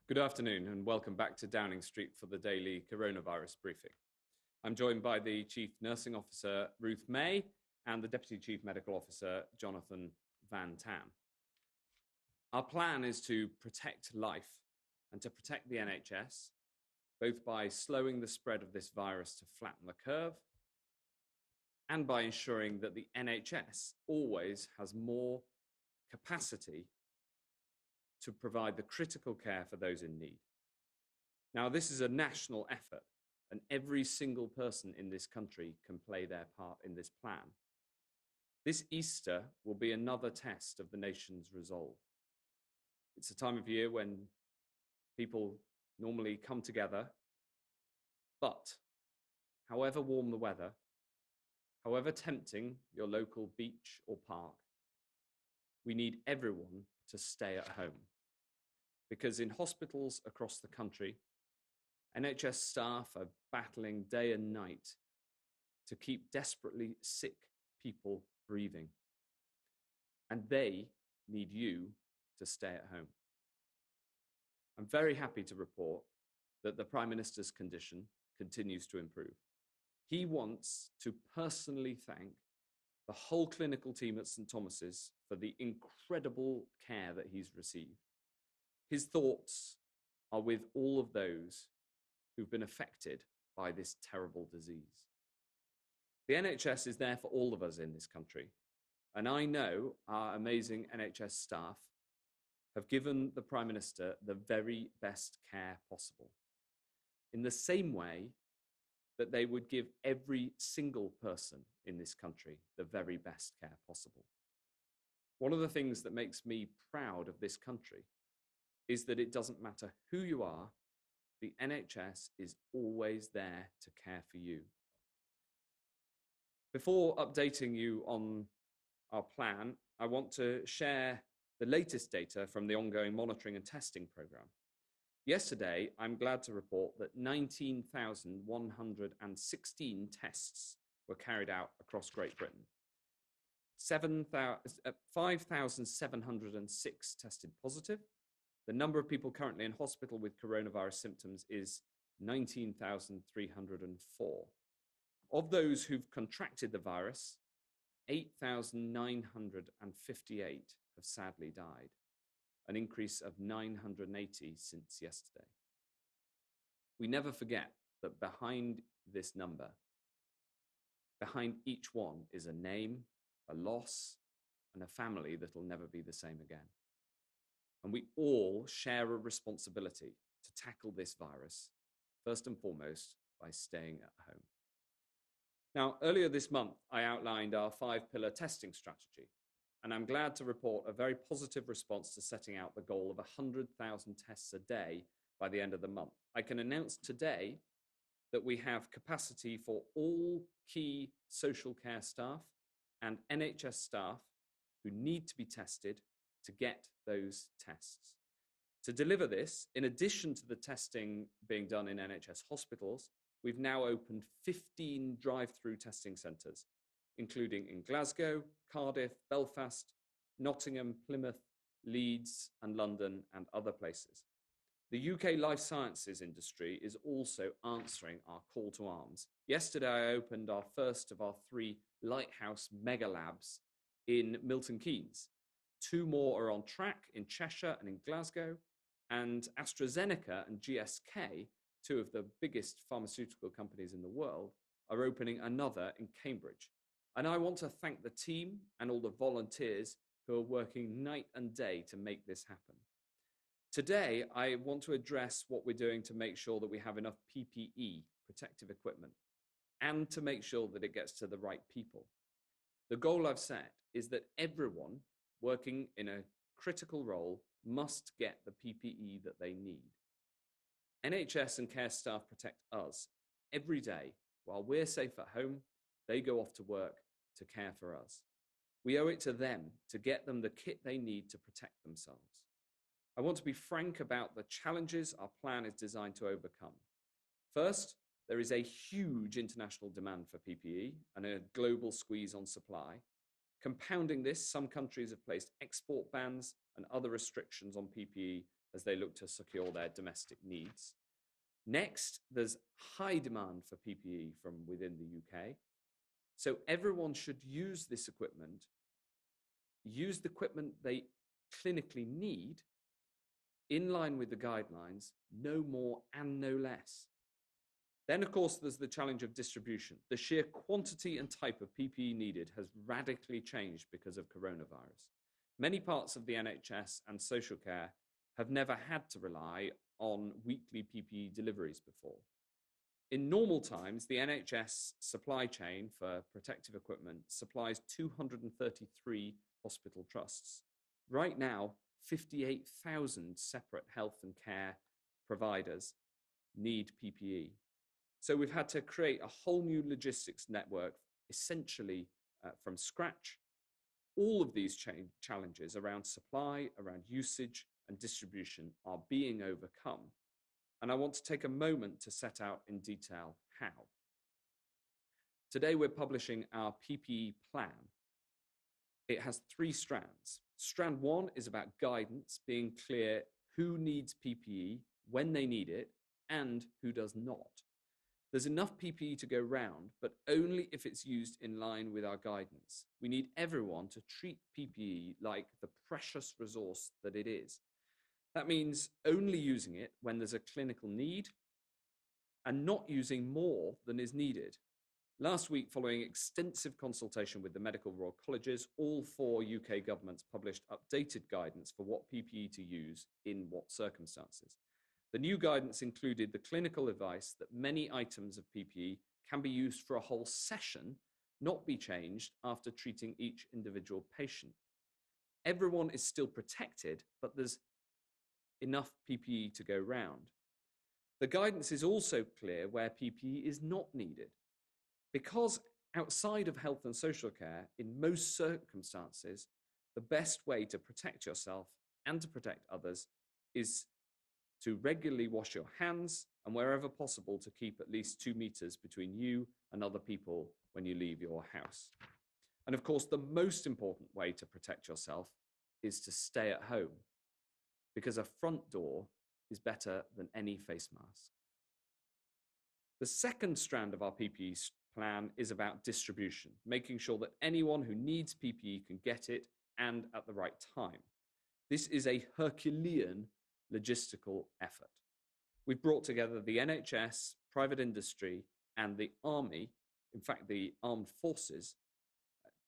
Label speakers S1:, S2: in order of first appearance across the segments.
S1: Good afternoon and welcome back to Downing Street for the daily coronavirus briefing. I'm joined by the Chief Nursing Officer, Ruth May, and the Deputy Chief Medical Officer, Jonathan Van Tam. Our plan is to protect life and to protect the NHS, both by slowing the spread of this virus to flatten the curve and by ensuring that the NHS always has more capacity to provide the critical care for those in need. Now, this is a national effort, and every single person in this country can play their part in this plan. This Easter will be another test of the nation's resolve. It's a time of year when people normally come together, but however warm the weather, however tempting your local beach or park, we need everyone to stay at home. Because in hospitals across the country, NHS staff are battling day and night to keep desperately sick people breathing. And they need you to stay at home. I'm very happy to report that the Prime Minister's condition continues to improve. He wants to personally thank the whole clinical team at St Thomas's for the incredible care that he's received. His thoughts are with all of those who've been affected by this terrible disease. The NHS is there for all of us in this country, and I know our amazing NHS staff have given the Prime Minister the very best care possible, in the same way that they would give every single person in this country the very best care possible. One of the things that makes me proud of this country is that it doesn't matter who you are, the NHS is always there to care for you. Before updating you on our plan, I want to share the latest data from the ongoing monitoring and testing programme. Yesterday, I'm glad to report that 19,116 tests were carried out across Great Britain. 5,706 tested positive. The number of people currently in hospital with coronavirus symptoms is 19,304. Of those who've contracted the virus, 8,958 have sadly died, an increase of 980 since yesterday. We never forget that behind this number, behind each one is a name, a loss, and a family that'll never be the same again. And we all share a responsibility to tackle this virus, first and foremost, by staying at home. Now, earlier this month, I outlined our 5-pillar testing strategy, and I'm glad to report a very positive response to setting out the goal of 100,000 tests a day by the end of the month. I can announce today that we have capacity for all key social care staff and NHS staff who need to be tested to get those tests. To deliver this, in addition to the testing being done in NHS hospitals, we've now opened 15 drive-through testing centres, including in Glasgow, Cardiff, Belfast, Nottingham, Plymouth, Leeds, and London, and other places. The UK life sciences industry is also answering our call to arms. Yesterday, I opened our first of our 3 Lighthouse mega labs in Milton Keynes. 2 more are on track in Cheshire and in Glasgow, and AstraZeneca and GSK, 2 of the biggest pharmaceutical companies in the world, are opening another in Cambridge. And I want to thank the team and all the volunteers who are working night and day to make this happen. Today, I want to address what we're doing to make sure that we have enough PPE, protective equipment, and to make sure that it gets to the right people. The goal I've set is that everyone working in a critical role must get the PPE that they need. NHS and care staff protect us every day. While we're safe at home, they go off to work to care for us. We owe it to them to get them the kit they need to protect themselves. I want to be frank about the challenges our plan is designed to overcome. First, there is a huge international demand for PPE and a global squeeze on supply. Compounding this, some countries have placed export bans and other restrictions on PPE as they look to secure their domestic needs. Next, there's high demand for PPE from within the UK. So everyone should use this equipment, use the equipment they clinically need in line with the guidelines, no more and no less. Then, of course, there's the challenge of distribution. The sheer quantity and type of PPE needed has radically changed because of coronavirus. Many parts of the NHS and social care have never had to rely on weekly PPE deliveries before. In normal times, the NHS supply chain for protective equipment supplies 233 hospital trusts. Right now, 58,000 separate health and care providers need PPE. So we've had to create a whole new logistics network, essentially from scratch. All of these challenges around supply, around usage and distribution are being overcome. And I want to take a moment to set out in detail how. Today we're publishing our PPE plan. It has 3 strands. Strand 1 is about guidance, being clear who needs PPE, when they need it, and who does not. There's enough PPE to go round, but only if it's used in line with our guidance. We need everyone to treat PPE like the precious resource that it is. That means only using it when there's a clinical need and not using more than is needed. Last week, following extensive consultation with the Medical Royal Colleges, all 4 UK governments published updated guidance for what PPE to use in what circumstances. The new guidance included the clinical advice that many items of PPE can be used for a whole session, not be changed after treating each individual patient. Everyone is still protected, but there's enough PPE to go round. The guidance is also clear where PPE is not needed. Because outside of health and social care, in most circumstances, the best way to protect yourself and to protect others is to regularly wash your hands and wherever possible to keep at least 2 meters between you and other people when you leave your house. And of course, the most important way to protect yourself is to stay at home, because a front door is better than any face mask. The second strand of our PPE plan is about distribution, making sure that anyone who needs PPE can get it and at the right time. This is a Herculean logistical effort. We've brought together the NHS, private industry, and the army, in fact, the armed forces,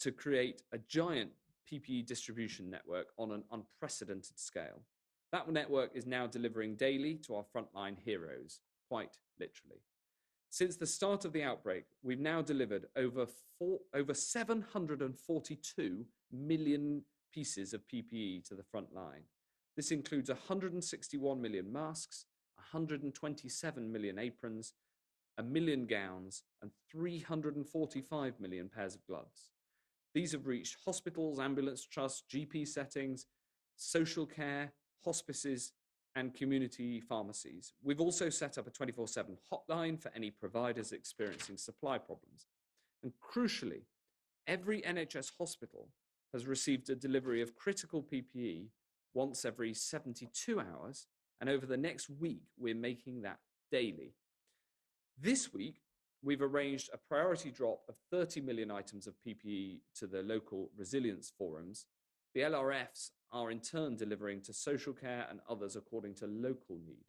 S1: to create a giant PPE distribution network on an unprecedented scale. That network is now delivering daily to our frontline heroes, quite literally. Since the start of the outbreak, we've now delivered over 742 million pieces of PPE to the front line. This includes 161 million masks, 127 million aprons, 1 million gowns, and 345 million pairs of gloves. These have reached hospitals, ambulance trusts, GP settings, social care, hospices, and community pharmacies. We've also set up a 24/7 hotline for any providers experiencing supply problems. And crucially, every NHS hospital has received a delivery of critical PPE once every 72 hours, and over the next week, we're making that daily. This week, we've arranged a priority drop of 30 million items of PPE to the local resilience forums. The LRFs are in turn delivering to social care and others according to local need.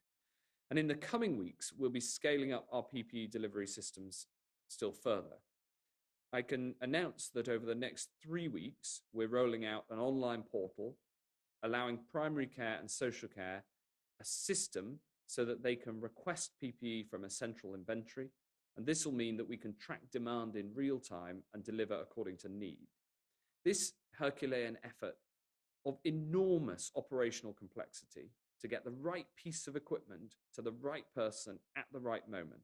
S1: And in the coming weeks, we'll be scaling up our PPE delivery systems still further. I can announce that over the next 3 weeks, we're rolling out an online portal, allowing primary care and social care a system so that they can request PPE from a central inventory. And this will mean that we can track demand in real time and deliver according to need. This Herculean effort of enormous operational complexity to get the right piece of equipment to the right person at the right moment,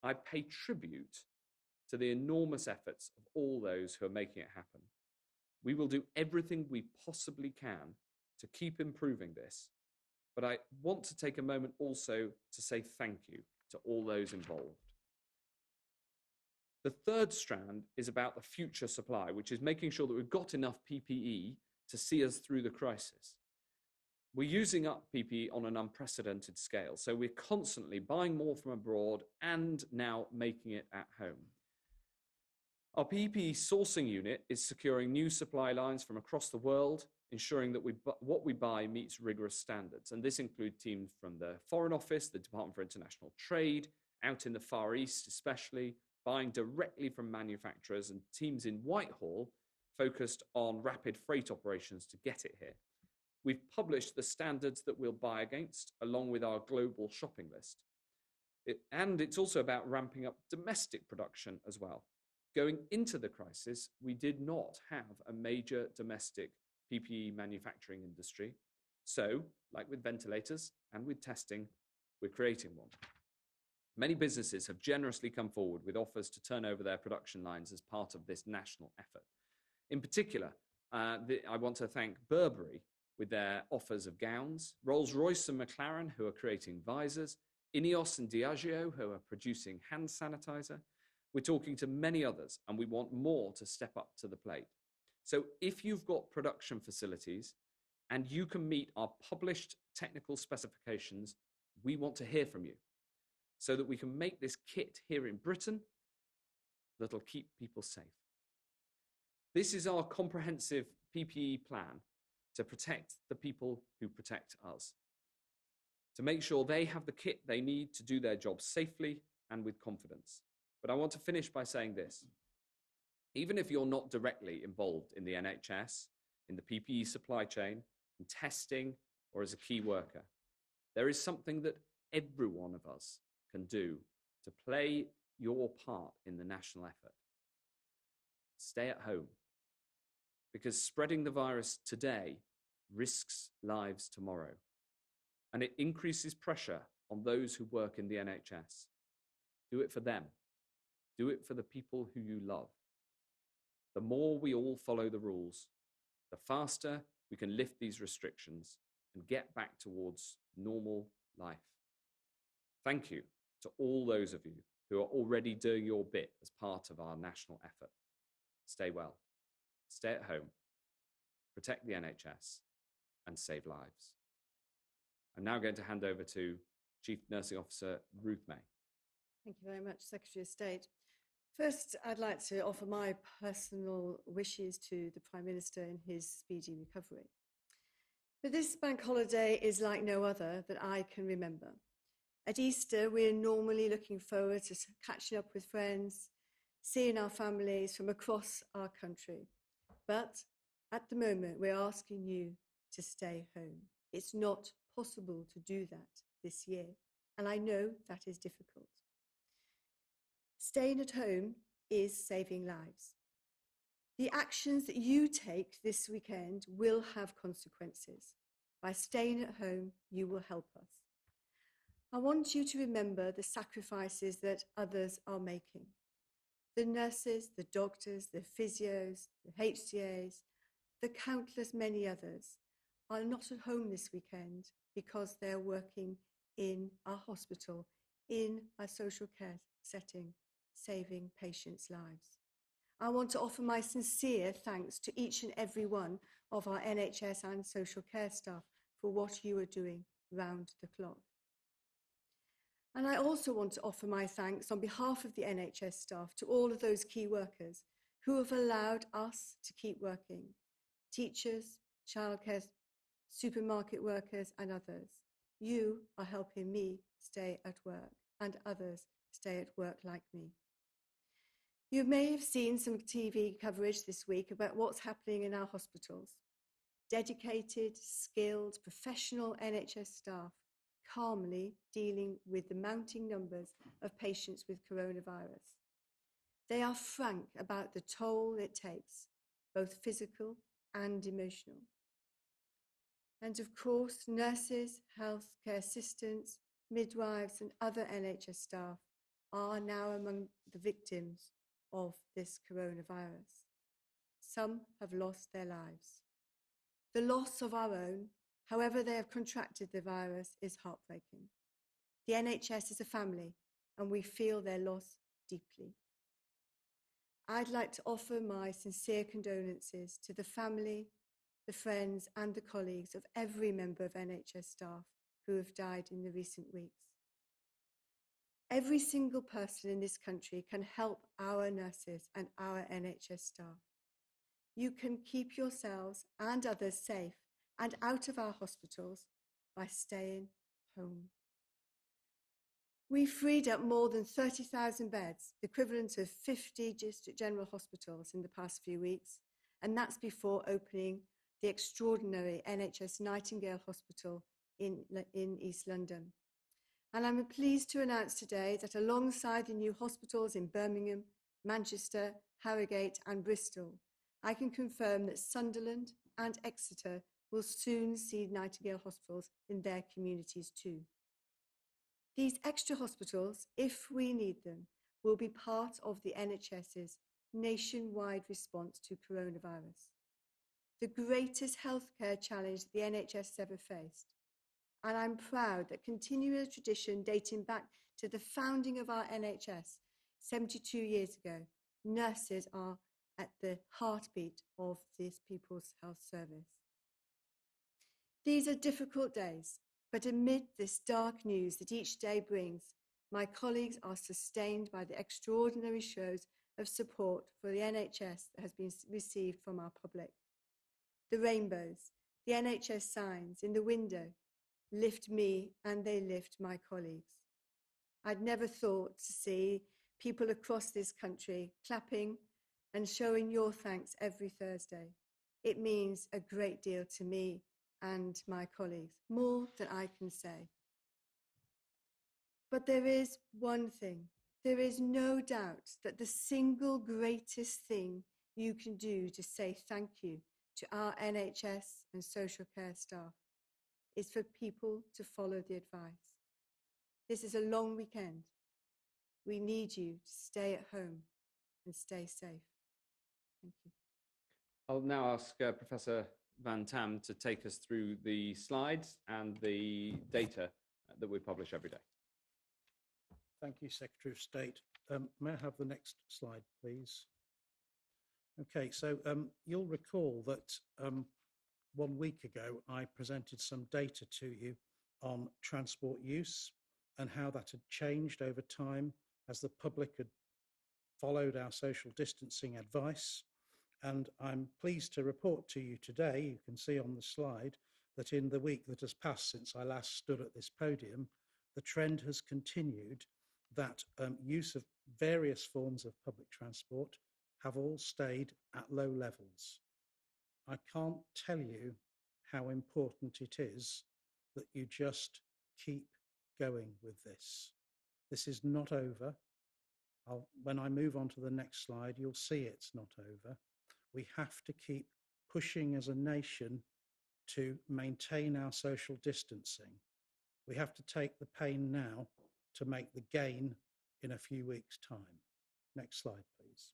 S1: I pay tribute to the enormous efforts of all those who are making it happen. We will do everything we possibly can to keep improving this, but I want to take a moment also to say thank you to all those involved. The third strand is about the future supply, which is making sure that we've got enough PPE to see us through the crisis. We're using up PPE on an unprecedented scale. So we're constantly buying more from abroad and now making it at home. Our PPE sourcing unit is securing new supply lines from across the world, ensuring that what we buy meets rigorous standards. And this includes teams from the Foreign Office, the Department for International Trade, out in the Far East especially, buying directly from manufacturers, and teams in Whitehall focused on rapid freight operations to get it here. We've published the standards that we'll buy against, along with our global shopping list. And it's also about ramping up domestic production as well. Going into the crisis, we did not have a major domestic PPE manufacturing industry. So, like with ventilators and with testing, we're creating one. Many businesses have generously come forward with offers to turn over their production lines as part of this national effort. In particular, I want to thank Burberry with their offers of gowns, Rolls-Royce and McLaren, who are creating visors, Ineos and Diageo, who are producing hand sanitizer. We're talking to many others, and we want more to step up to the plate. So if you've got production facilities and you can meet our published technical specifications, we want to hear from you so that we can make this kit here in Britain that'll keep people safe. This is our comprehensive PPE plan to protect the people who protect us, to make sure they have the kit they need to do their job safely and with confidence. But I want to finish by saying this. Even if you're not directly involved in the NHS, in the PPE supply chain, in testing, or as a key worker, there is something that every one of us can do to play your part in the national effort. Stay at home. Because spreading the virus today risks lives tomorrow. And it increases pressure on those who work in the NHS. Do it for them. Do it for the people who you love. The more we all follow the rules, the faster we can lift these restrictions and get back towards normal life. Thank you to all those of you who are already doing your bit as part of our national effort. Stay well, stay at home, protect the NHS, and save lives. I'm now going to hand over to Chief Nursing Officer Ruth May.
S2: Thank you very much, Secretary of State. First, I'd like to offer my personal wishes to the Prime Minister in his speedy recovery. But this bank holiday is like no other that I can remember. At Easter, we're normally looking forward to catching up with friends, seeing our families from across our country. But at the moment, we're asking you to stay home. It's not possible to do that this year, and I know that is difficult. Staying at home is saving lives. The actions that you take this weekend will have consequences. By staying at home, you will help us. I want you to remember the sacrifices that others are making. The nurses, the doctors, the physios, the HCAs, the countless many others are not at home this weekend because they're working in our hospital, in a social care setting, saving patients' lives. I want to offer my sincere thanks to each and every one of our NHS and social care staff for what you are doing round the clock. And I also want to offer my thanks on behalf of the NHS staff to all of those key workers who have allowed us to keep working. Teachers, childcare, supermarket workers and others. You are helping me stay at work and others stay at work like me. You may have seen some TV coverage this week about what's happening in our hospitals. Dedicated, skilled, professional NHS staff calmly dealing with the mounting numbers of patients with coronavirus. They are frank about the toll it takes, both physical and emotional. And of course, nurses, healthcare assistants, midwives and other NHS staff are now among the victims of this coronavirus. Some have lost their lives. The loss of our own, however they have contracted the virus, is heartbreaking. The NHS is a family and we feel their loss deeply. I'd like to offer my sincere condolences to the family, the friends and the colleagues of every member of NHS staff who have died in the recent weeks. Every single person in this country can help our nurses and our NHS staff. You can keep yourselves and others safe and out of our hospitals by staying home. We freed up more than 30,000 beds, the equivalent of 50 district general hospitals in the past few weeks, and that's before opening the extraordinary NHS Nightingale Hospital in East London. And I'm pleased to announce today that alongside the new hospitals in Birmingham, Manchester, Harrogate and Bristol, I can confirm that Sunderland and Exeter will soon see Nightingale hospitals in their communities too. These extra hospitals, if we need them, will be part of the NHS's nationwide response to coronavirus, the greatest healthcare challenge the NHS has ever faced. And I'm proud that continuing a tradition dating back to the founding of our NHS 72 years ago, nurses are at the heartbeat of this People's Health Service. These are difficult days, but amid this dark news that each day brings, my colleagues are sustained by the extraordinary shows of support for the NHS that has been received from our public. The rainbows, the NHS signs in the window lift me and they lift my colleagues. I'd never thought to see people across this country clapping and showing your thanks every Thursday. It means a great deal to me and my colleagues, more than I can say. But there is one thing. There is no doubt that the single greatest thing you can do to say thank you to our NHS and social care staff is for people to follow the advice. This is a long weekend. We need you to stay at home and stay safe. Thank you.
S1: I'll now ask Professor Van Tam to take us through the slides and the data that we publish every day.
S3: Thank you, Secretary of State. May I have the next slide, please? Okay, so you'll recall that 1 week ago, I presented some data to you on transport use and how that had changed over time as the public had followed our social distancing advice. And I'm pleased to report to you today, you can see on the slide, that in the week that has passed since I last stood at this podium, the trend has continued that use of various forms of public transport have all stayed at low levels. I can't tell you how important it is that you just keep going with this. This is not over. When I move on to the next slide, you'll see it's not over. We have to keep pushing as a nation to maintain our social distancing. We have to take the pain now to make the gain in a few weeks' time. Next slide, please.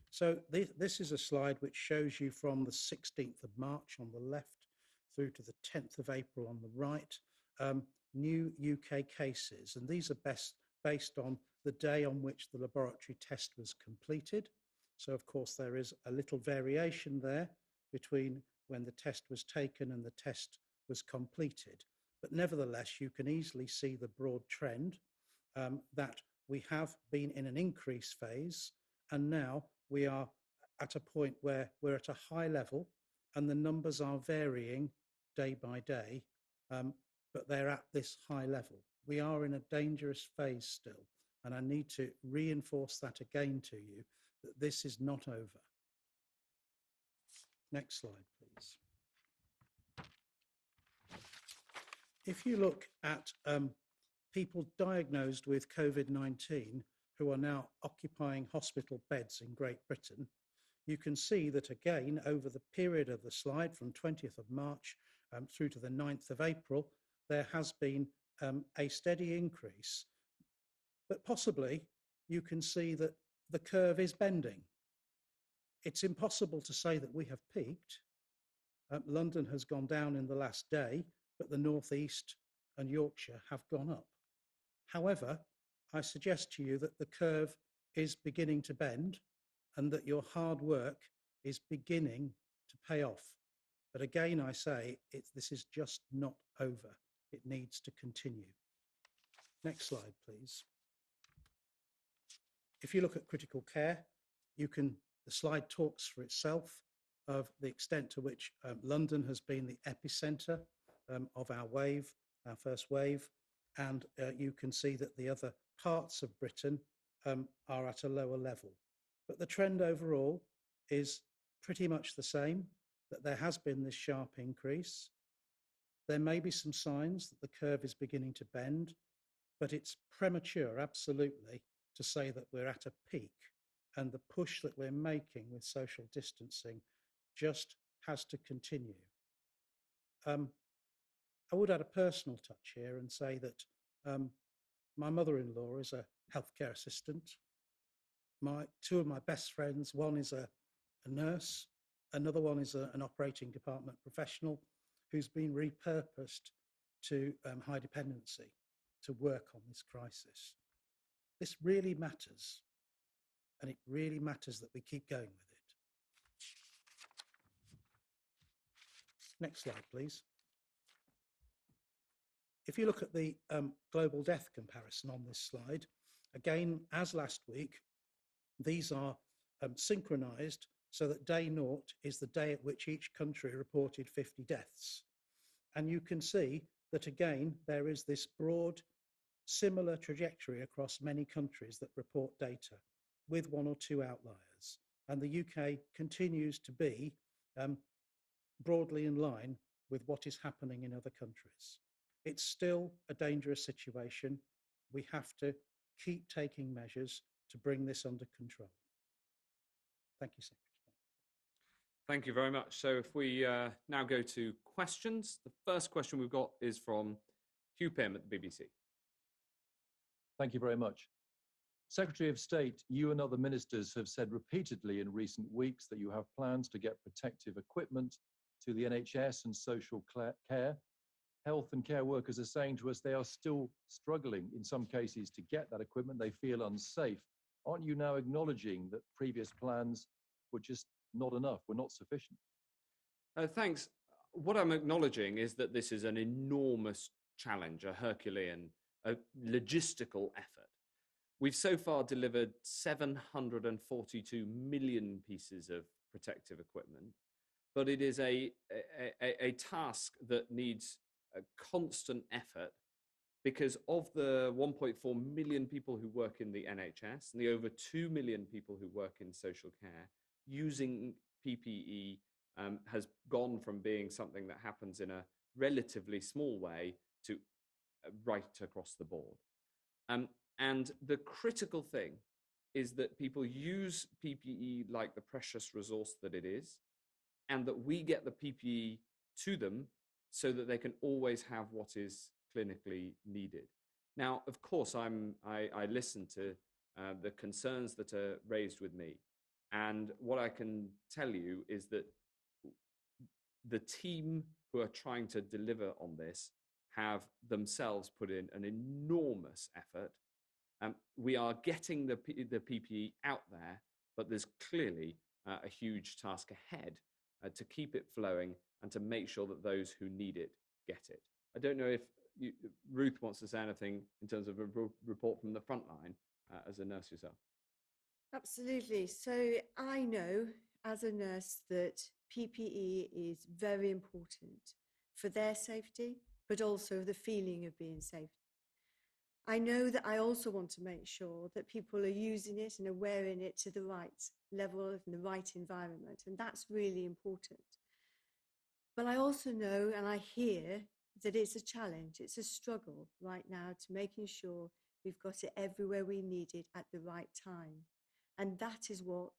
S3: So this is a slide which shows you from the 16th of March on the left through to the 10th of April on the right, new UK cases. And these are based on the day on which the laboratory test was completed. So of course there is a little variation there between when the test was taken and the test was completed. But nevertheless, you can easily see the broad trend that we have been in an increase phase, and now we are at a point where we're at a high level and the numbers are varying day by day, but they're at this high level. We are in a dangerous phase still, and I need to reinforce that again to you, that this is not over. Next slide, please. If you look at people diagnosed with COVID-19 who are now occupying hospital beds in Great Britain, you can see that again, over the period of the slide from 20th of March through to the 9th of April, there has been a steady increase. But possibly you can see that the curve is bending. It's impossible to say that we have peaked. London has gone down in the last day, but the North East and Yorkshire have gone up. However, I suggest to you that the curve is beginning to bend and that your hard work is beginning to pay off. But again, I say this is just not over. It needs to continue. Next slide, please. If you look at critical care, the slide talks for itself of the extent to which London has been the epicentre of our first wave, and you can see that the other parts of Britain are at a lower level. But the trend overall is pretty much the same, that there has been this sharp increase. There may be some signs that the curve is beginning to bend, but it's premature, absolutely, to say that we're at a peak, and the push that we're making with social distancing just has to continue. I would add a personal touch here and say that my mother-in-law is a healthcare assistant. Two of my best friends, one is a nurse, another one is an operating department professional who's been repurposed to high dependency to work on this crisis. This really matters, and it really matters that we keep going with it. Next slide, please. If you look at the global death comparison on this slide, again, as last week, these are synchronized so that day 0 is the day at which each country reported 50 deaths. And you can see that, again, there is this broad, similar trajectory across many countries that report data, with 1 or 2 outliers. And the UK continues to be broadly in line with what is happening in other countries. It's still a dangerous situation. We have to keep taking measures to bring this under control. Thank you, Secretary.
S1: Thank you very much. So if we now go to questions, the first question we've got is from Hugh Pym at the BBC.
S4: Thank you very much. Secretary of State, you and other ministers have said repeatedly in recent weeks that you have plans to get protective equipment to the NHS and social care. Health and care workers are saying to us they are still struggling in some cases to get that equipment. They feel unsafe. Aren't you now acknowledging that previous plans were just not enough, were not sufficient?
S1: Thanks. What I'm acknowledging is that this is an enormous challenge, a Herculean, a logistical effort. We've so far delivered 742 million pieces of protective equipment, but it is a task that needs a constant effort, because of the 1.4 million people who work in the NHS and the over 2 million people who work in social care, using PPE has gone from being something that happens in a relatively small way to right across the board. And the critical thing is that people use PPE like the precious resource that it is, and that we get the PPE to them so that they can always have what is clinically needed. Now, of course, I listen to the concerns that are raised with me. And what I can tell you is that the team who are trying to deliver on this have themselves put in an enormous effort. We are getting the PPE out there, but there's clearly a huge task ahead to keep it flowing and to make sure that those who need it get it. I don't know if Ruth wants to say anything in terms of a report from the frontline as a nurse yourself.
S2: Absolutely. So I know as a nurse that PPE is very important for their safety, but also the feeling of being safe. I know that I also want to make sure that people are using it and are wearing it to the right level and the right environment, and that's really important. But I also know and I hear that it's a challenge, it's a struggle right now to making sure we've got it everywhere we need it at the right time. And that is what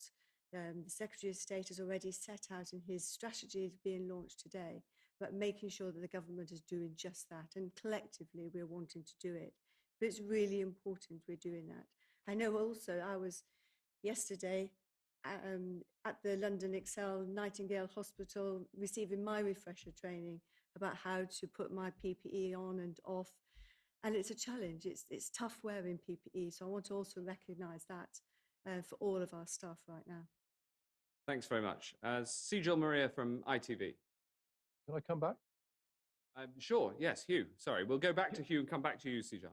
S2: the Secretary of State has already set out in his strategy being launched today, but making sure that the government is doing just that. And collectively, we're wanting to do it. But it's really important we're doing that. I know also I was yesterday at the London Excel Nightingale Hospital receiving my refresher training about how to put my PPE on and off. And it's a challenge. It's tough wearing PPE. So I want to also recognise that for all of our staff right now.
S1: Thanks very much. Sejal Maria from ITV.
S4: Can I come back?
S1: Sure, yes, Hugh. Sorry, we'll go back to Hugh and come back to you, Sejal.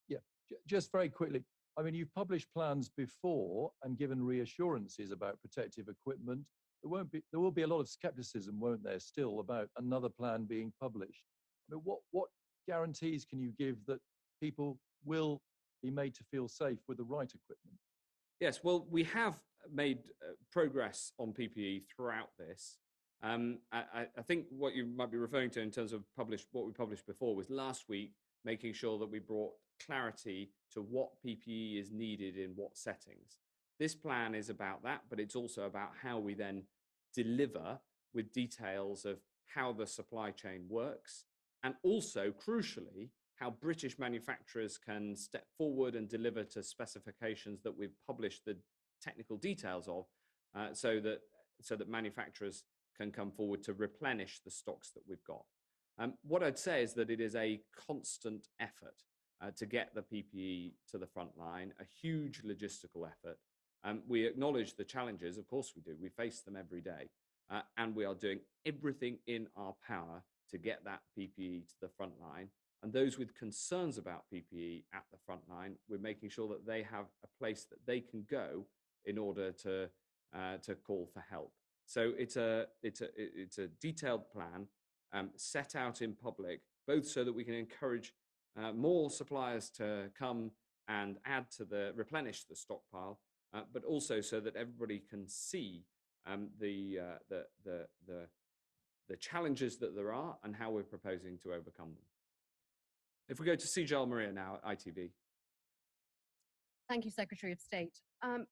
S4: Yeah, just very quickly. I mean, you've published plans before and given reassurances about protective equipment. There will be a lot of skepticism, won't there, still about another plan being published? I mean, what guarantees can you give that people will be made to feel safe with the right equipment?
S1: Yes, well, we have made progress on PPE throughout this. I think what you might be referring to in terms of what we published before was last week, making sure that we brought clarity to what PPE is needed in what settings. This plan is about that, but it's also about how we then deliver with details of how the supply chain works, and also, crucially, how British manufacturers can step forward and deliver to specifications that we've published the technical details of, so that manufacturers can come forward to replenish the stocks that we've got. What I'd say is that it is a constant effort to get the PPE to the front line, a huge logistical effort. We acknowledge the challenges, of course we do. We face them every day, and we are doing everything in our power to get that PPE to the front line. And those with concerns about PPE at the front line, we're making sure that they have a place that they can go in order to call for help. So it's a detailed plan set out in public, both so that we can encourage more suppliers to come and replenish the stockpile, but also so that everybody can see the challenges that there are and how we're proposing to overcome them. If we go to Sejal Maria now at ITV.
S5: Thank you, Secretary of State.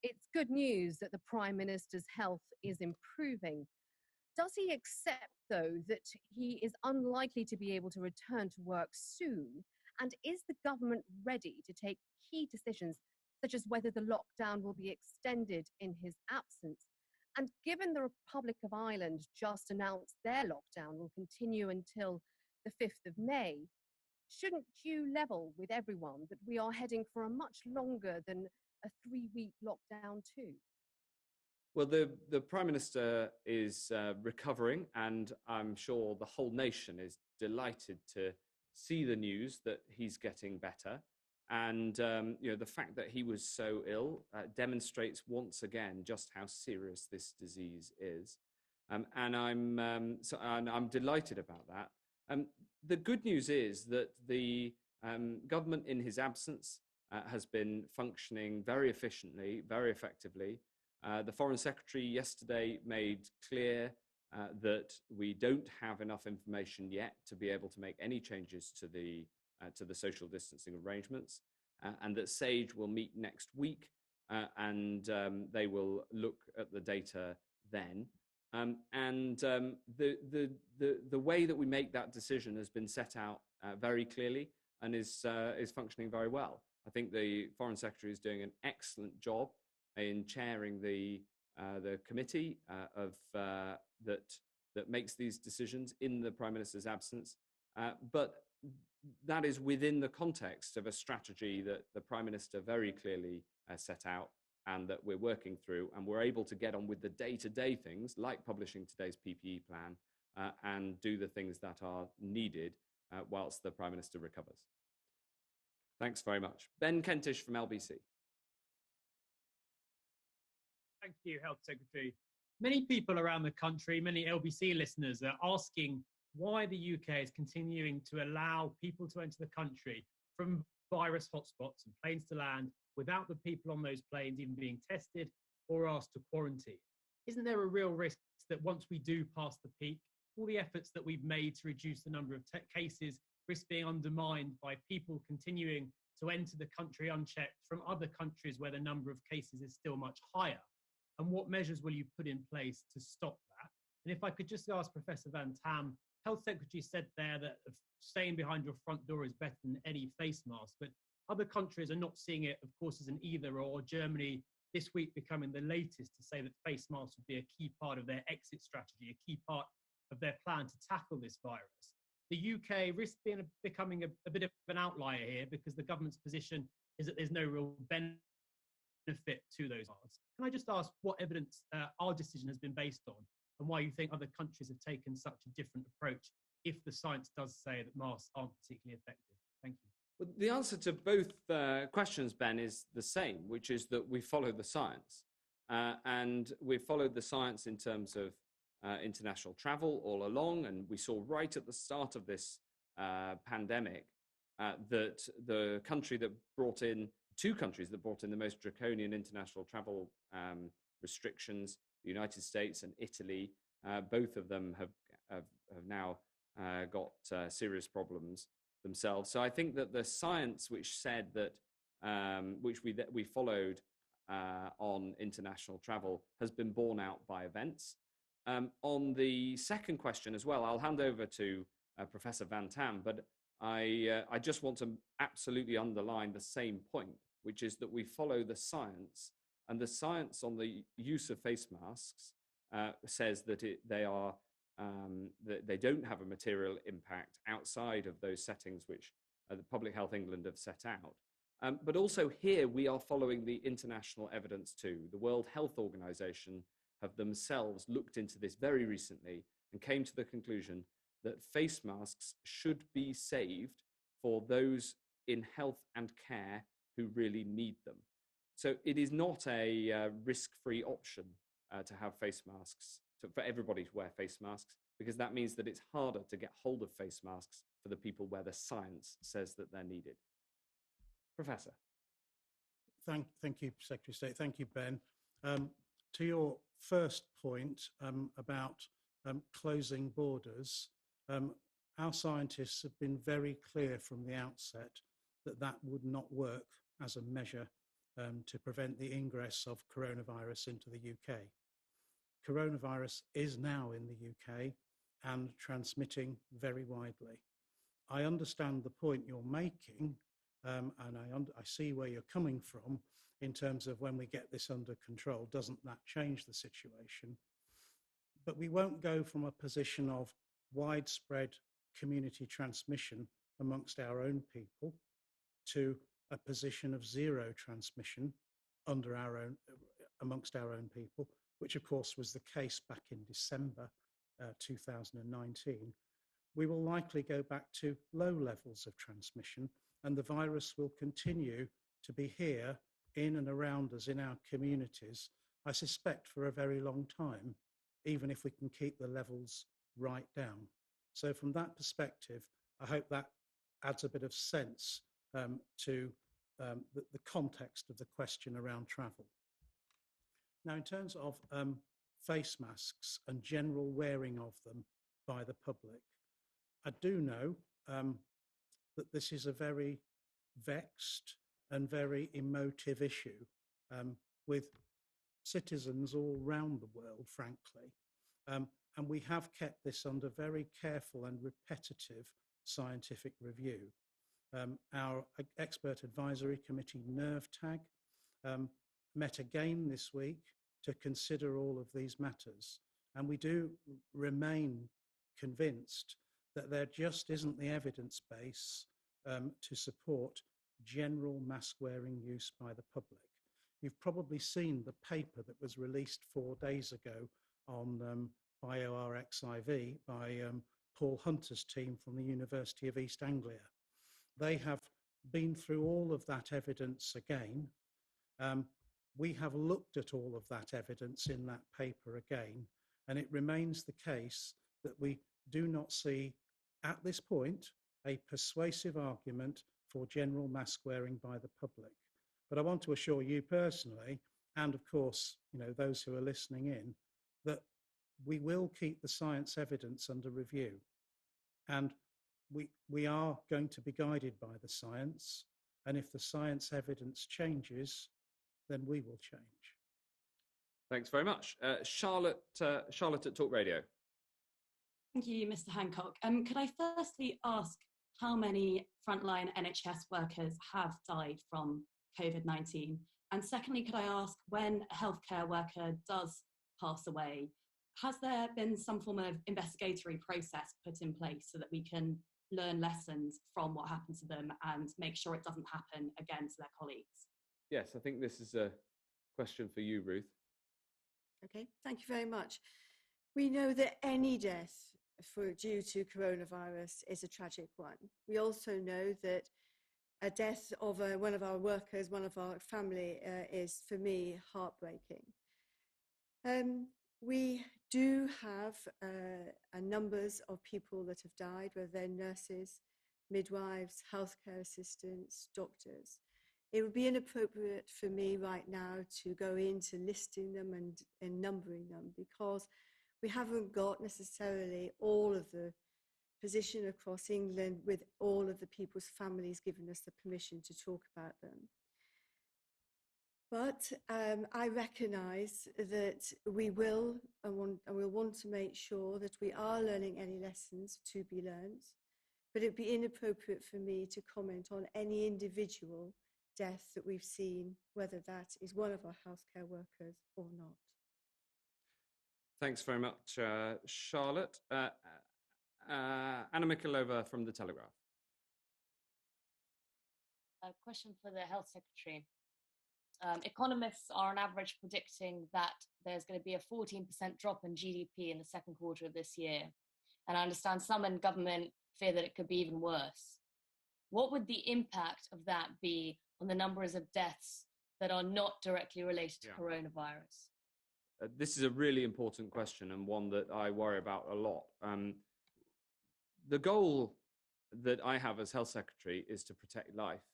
S5: It's good news that the Prime Minister's health is improving. Does he accept, though, that he is unlikely to be able to return to work soon? And is the government ready to take key decisions, such as whether the lockdown will be extended in his absence? And given the Republic of Ireland just announced their lockdown will continue until the 5th of May, shouldn't you level with everyone that we are heading for a much longer than a 3-week lockdown too?
S1: Well, the Prime Minister is recovering, and I'm sure the whole nation is delighted to see the news that he's getting better. And the fact that he was so ill demonstrates once again just how serious this disease is. And I'm delighted about that. The good news is that the government in his absence has been functioning very efficiently, very effectively. The Foreign Secretary yesterday made clear that we don't have enough information yet to be able to make any changes to the social distancing arrangements, and that SAGE will meet next week and they will look at the data then. The way that we make that decision has been set out very clearly and is functioning very well. I think the Foreign Secretary is doing an excellent job in chairing the committee that makes these decisions in the Prime Minister's absence. But that is within the context of a strategy that the Prime Minister very clearly set out, and that we're working through, and we're able to get on with the day-to-day things like publishing today's PPE plan and do the things that are needed whilst the Prime Minister recovers. Thanks very much. Ben Kentish from LBC.
S6: Thank you, Health Secretary. Many people around the country, many LBC listeners are asking why the UK is continuing to allow people to enter the country from virus hotspots and planes to land without the people on those planes even being tested or asked to quarantine. Isn't there a real risk that once we do pass the peak, all the efforts that we've made to reduce the number of cases risk being undermined by people continuing to enter the country unchecked from other countries where the number of cases is still much higher? And what measures will you put in place to stop that? And if I could just ask Professor Van Tam, Health Secretary said there that staying behind your front door is better than any face mask, but other countries are not seeing it, of course, as an either or. Germany this week becoming the latest to say that face masks would be a key part of their exit strategy, a key part of their plan to tackle this virus. The UK risks becoming a bit of an outlier here because the government's position is that there's no real benefit benefit to those masks. Can I just ask what evidence our decision has been based on, and why you think other countries have taken such a different approach if the science does say that masks aren't particularly effective? Thank you.
S1: Well, the answer to both questions, Ben, is the same, which is that we follow the science. And we followed the science in terms of international travel all along. And we saw right at the start of this pandemic that the country that brought in, two countries that brought in the most draconian international travel restrictions, the United States and Italy, both of them have now got serious problems themselves. So I think that the science which said that, which we followed on international travel, has been borne out by events. On the second question as well, I'll hand over to Professor Van Tam, but I just want to absolutely underline the same point, which is that we follow the science, and the science on the use of face masks says that they don't have a material impact outside of those settings which the Public Health England have set out. But also here we are following the international evidence too. The World Health Organization have themselves looked into this very recently and came to the conclusion that face masks should be saved for those in health and care who really need them. So it is not a risk-free option to have face masks, for everybody to wear face masks, because that means that it's harder to get hold of face masks for the people where the science says that they're needed. Professor.
S3: Thank you, Secretary of State. Thank you, Ben. To your first point about closing borders, our scientists have been very clear from the outset that that would not work as a measure to prevent the ingress of coronavirus into the UK. Coronavirus is now in the UK and transmitting very widely. I understand the point you're making, and I see where you're coming from in terms of when we get this under control, doesn't that change the situation? But we won't go from a position of widespread community transmission amongst our own people to a position of zero transmission amongst our own people, which of course was the case back in December 2019. We will likely go back to low levels of transmission, and the virus will continue to be here in and around us in our communities, I suspect for a very long time, even if we can keep the levels right down. So from that perspective, I hope that adds a bit of sense to the context of the question around travel. Now, in terms of face masks and general wearing of them by the public, I do know that this is a very vexed and very emotive issue with citizens all around the world, frankly. And we have kept this under very careful and repetitive scientific review. Our expert advisory committee, NERVTAG, met again this week to consider all of these matters. And we do remain convinced that there just isn't the evidence base to support general mask wearing use by the public. You've probably seen the paper that was released 4 days ago on BioRxiv by Paul Hunter's team from the University of East Anglia. They have been through all of that evidence again. We have looked at all of that evidence in that paper again, and it remains the case that we do not see at this point a persuasive argument for general mask wearing by the public. But I want to assure you personally, and of course, those who are listening in, that we will keep the science evidence under review. And we are going to be guided by the science. And if the science evidence changes, then we will change.
S1: Thanks very much. Charlotte at Talk Radio.
S7: Thank you, Mr. Hancock. Could I firstly ask how many frontline NHS workers have died from COVID-19? And secondly, could I ask, when a healthcare worker does pass away, has there been some form of investigatory process put in place so that we can learn lessons from what happened to them and make sure it doesn't happen again to their colleagues?
S1: Yes, I think this is a question for you, Ruth.
S2: Okay, thank you very much. We know that any death due to coronavirus is a tragic one. We also know that a death of one of our workers, one of our family, is, for me, heartbreaking. We do have numbers of people that have died, whether they're nurses, midwives, healthcare assistants, doctors. It would be inappropriate for me right now to go into listing them and numbering them, because we haven't got necessarily all of the position across England with all of the people's families giving us the permission to talk about them. But I recognise that we will and we'll want to make sure that we are learning any lessons to be learned. But it'd be inappropriate for me to comment on any individual death that we've seen, whether that is one of our healthcare workers or not.
S1: Thanks very much, Charlotte. Anna Mikhailova from The Telegraph.
S8: A question for the Health Secretary. Economists are on average predicting that there's going to be a 14% drop in GDP in the second quarter of this year. And I understand some in government fear that it could be even worse. What would the impact of that be on the numbers of deaths that are not directly related to coronavirus?
S1: This is a really important question, and one that I worry about a lot. The goal that I have as Health Secretary is to protect life.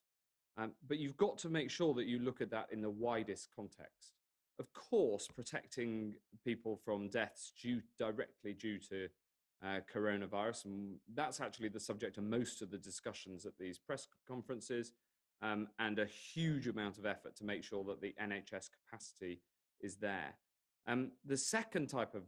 S1: But you've got to make sure that you look at that in the widest context. Of course, protecting people from deaths directly due to coronavirus, and that's actually the subject of most of the discussions at these press conferences, and a huge amount of effort to make sure that the NHS capacity is there. The second type of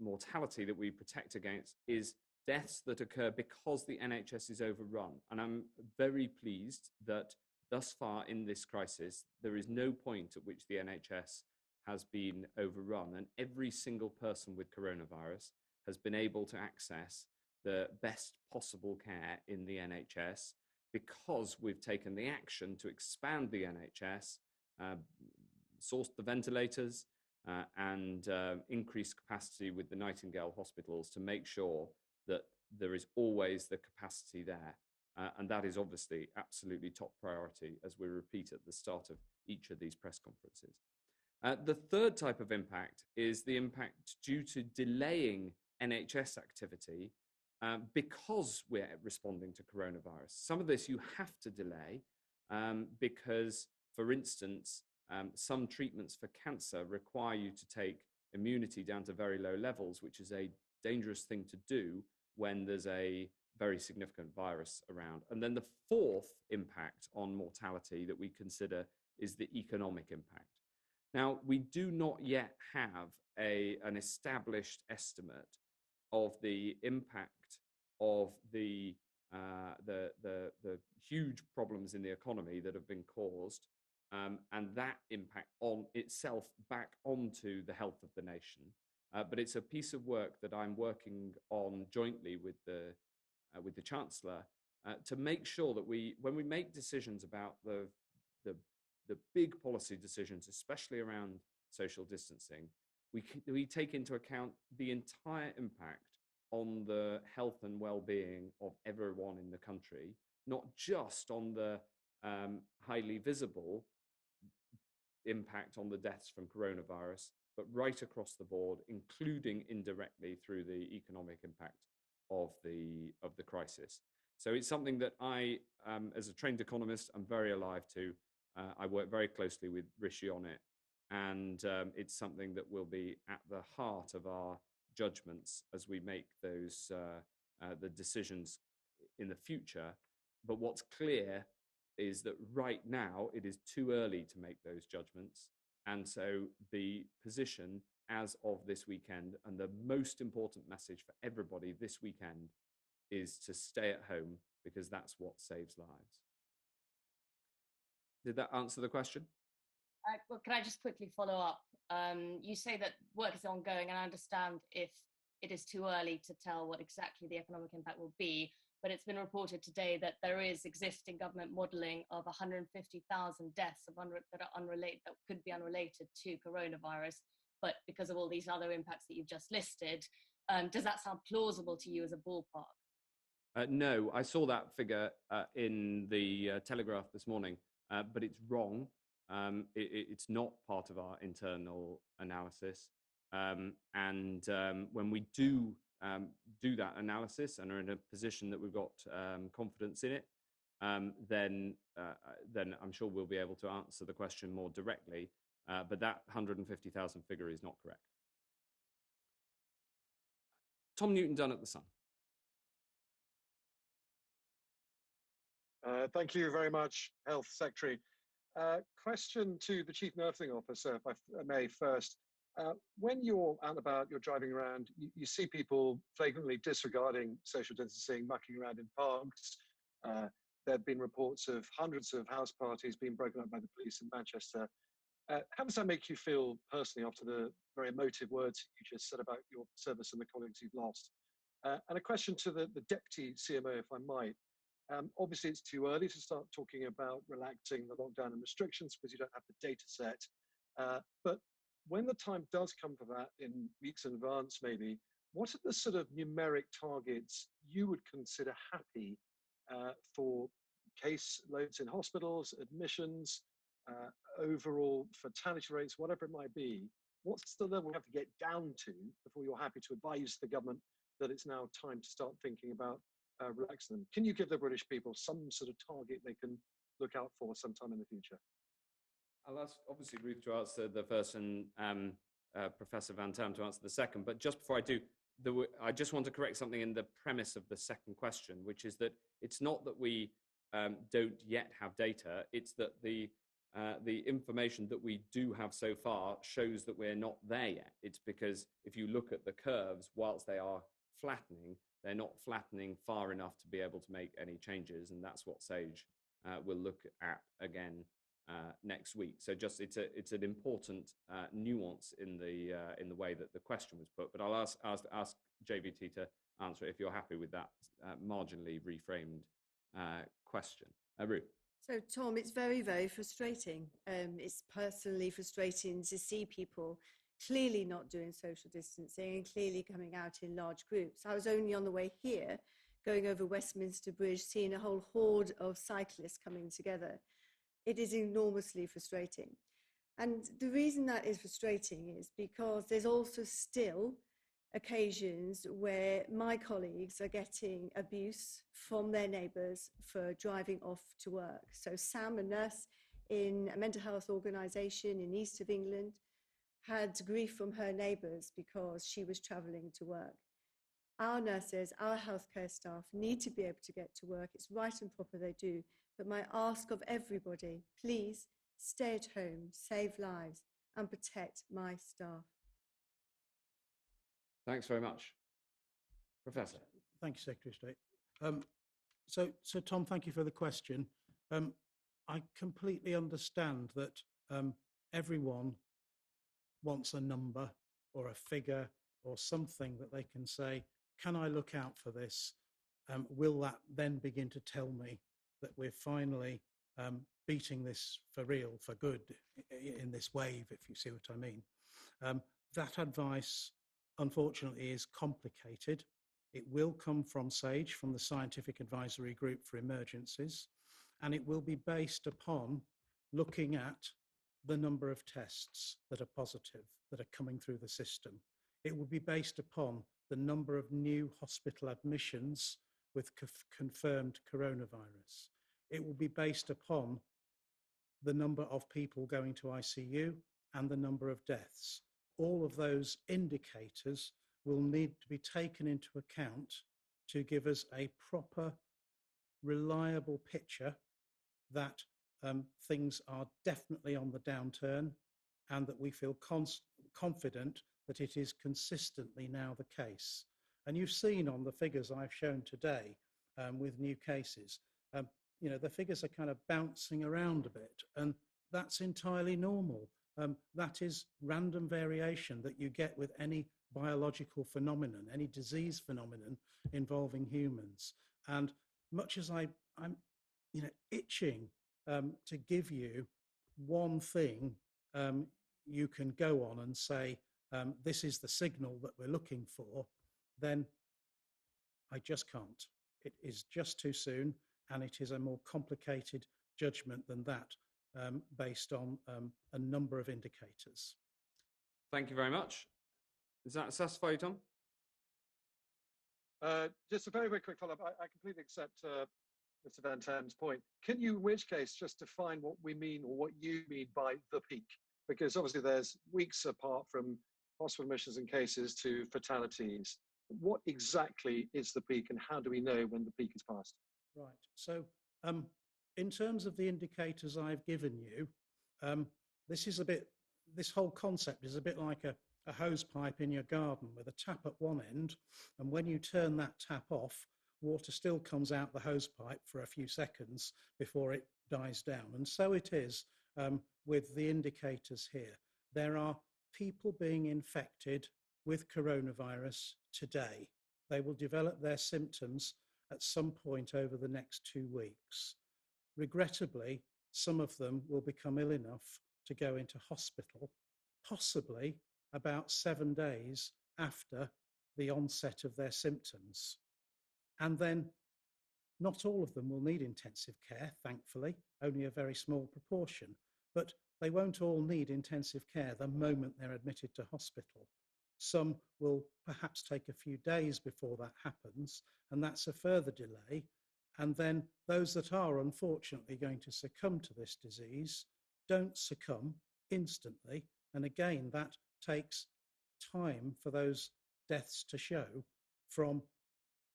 S1: mortality that we protect against is deaths that occur because the NHS is overrun. And I'm very pleased that thus far in this crisis, there is no point at which the NHS has been overrun, and every single person with coronavirus has been able to access the best possible care in the NHS because we've taken the action to expand the NHS, sourced the ventilators, and increase capacity with the Nightingale hospitals to make sure that there is always the capacity there. And that is obviously absolutely top priority, as we repeat at the start of each of these press conferences. The third type of impact is the impact due to delaying NHS activity because we're responding to coronavirus. Some of this you have to delay because, for instance, some treatments for cancer require you to take immunity down to very low levels, which is a dangerous thing to do when there's a very significant virus around. And then the fourth impact on mortality that we consider is the economic impact. Now, we do not yet have an established estimate of the impact of the huge problems in the economy that have been caused, and that impact on itself back onto the health of the nation. But it's a piece of work that I'm working on jointly with the Chancellor to make sure that when we make decisions about the big policy decisions, especially around social distancing, we take into account the entire impact on the health and well-being of everyone in the country, not just on the highly visible impact on the deaths from coronavirus, but right across the board, including indirectly through the economic impact of the crisis. So it's something that I, as a trained economist, I'm very alive to. I work very closely with Rishi on it, and it's something that will be at the heart of our judgments as we make those the decisions in the future. But what's clear is that right now it is too early to make those judgments. And so the position as of this weekend, and the most important message for everybody this weekend, is to stay at home, because that's what saves lives. Did that answer the question?
S8: Well, can I just quickly follow up? You say that work is ongoing, and I understand if it is too early to tell what exactly the economic impact will be. but it's been reported today that there is existing government modelling of 150,000 deaths that are unrelated, that could be unrelated to coronavirus, but because of all these other impacts that you've just listed. Does that sound plausible to you as a ballpark?
S1: No, I saw that figure in the Telegraph this morning, but it's wrong. It's not part of our internal analysis. When we do that analysis and are in a position that we've got confidence in it, then I'm sure we'll be able to answer the question more directly. But that 150,000 figure is not correct. Tom Newton-Dunn at The Sun.
S9: Thank you very much, Health Secretary. Question to the Chief Nursing Officer, if I may first. When you're out and about, you're driving around, you see people flagrantly disregarding social distancing, mucking around in parks. There have been reports of hundreds of house parties being broken up by the police in Manchester. How does that make you feel personally after the very emotive words you just said about your service and the colleagues you've lost? And a question to the Deputy CMO, if I might. Obviously, it's too early to start talking about relaxing the lockdown and restrictions because you don't have the data set. But when the time does come for that in weeks in advance, maybe, what are the sort of numeric targets you would consider happy for case loads in hospitals, admissions, overall fatality rates, whatever it might be? What's the level we have to get down to before you're happy to advise the government that it's now time to start thinking about relaxing them? Can you give the British people some sort of target they can look out for sometime in the future?
S1: I'll ask, obviously, Ruth to answer the first and Professor Van Tam to answer the second. But just before I do, I just want to correct something in the premise of the second question, which is that it's not that we don't yet have data. It's that the information that we do have so far shows that we're not there yet. It's because if you look at the curves, whilst they are flattening, they're not flattening far enough to be able to make any changes, and that's what SAGE will look at again next week. So just it's an important nuance in the way that the question was put. But I'll ask JVT to answer it if you're happy with that marginally reframed question. Ruth.
S2: So, Tom, it's very, very frustrating. It's personally frustrating to see people clearly not doing social distancing and clearly coming out in large groups. I was only on the way here, going over Westminster Bridge, seeing a whole horde of cyclists coming together. It is enormously frustrating. And the reason that is frustrating is because there's also still occasions where my colleagues are getting abuse from their neighbours for driving off to work. So Sam, a nurse in a mental health organisation in east of England, had grief from her neighbours because she was travelling to work. Our nurses, our healthcare staff need to be able to get to work. It's right and proper they do. But my ask of everybody, please stay at home, save lives and protect my staff.
S1: Thanks very much. Professor.
S3: Thank you, Secretary of State. So Tom, thank you for the question. I completely understand that everyone wants a number or a figure or something that they can say, can I look out for this? Will that then begin to tell me that we're finally beating this for real, for good, in this wave, if you see what I mean? That advice, unfortunately, is complicated. It will come from SAGE, from the Scientific Advisory Group for Emergencies, and it will be based upon looking at the number of tests that are positive, that are coming through the system. It will be based upon the number of new hospital admissions with confirmed coronavirus. It will be based upon the number of people going to ICU and the number of deaths. All of those indicators will need to be taken into account to give us a proper, reliable picture that things are definitely on the downturn and that we feel confident that it is consistently now the case. And you've seen on the figures I've shown today with new cases, the figures are kind of bouncing around a bit, and that's entirely normal. That is random variation that you get with any biological phenomenon, any disease phenomenon involving humans. And much as I'm itching to give you one thing you can go on and say, this is the signal that we're looking for, then I just can't. It is just too soon, and it is a more complicated judgment than that, based on a number of indicators.
S1: Thank you very much. Does that satisfy you, Tom?
S9: Just a very, very quick follow-up. I completely accept Mr. Van Tam's point. Can you, in which case, just define what we mean or what you mean by the peak? Because obviously there's weeks apart from hospital admissions and cases to fatalities. What exactly is the peak, and how do we know when the peak is passed?
S3: Right. So in terms of the indicators I've given you, this whole concept is a bit like a hose pipe in your garden with a tap at one end, and when you turn that tap off, water still comes out the hose pipe for a few seconds before it dies down. And so it is with the indicators here. There are people being infected with coronavirus today. They will develop their symptoms at some point over the next 2 weeks. Regrettably, some of them will become ill enough to go into hospital, possibly about 7 days after the onset of their symptoms. And then not all of them will need intensive care, thankfully, only a very small proportion, but they won't all need intensive care the moment they're admitted to hospital. Some will perhaps take a few days before that happens, and that's a further delay. And then those that are unfortunately going to succumb to this disease don't succumb instantly. And again, that takes time for those deaths to show from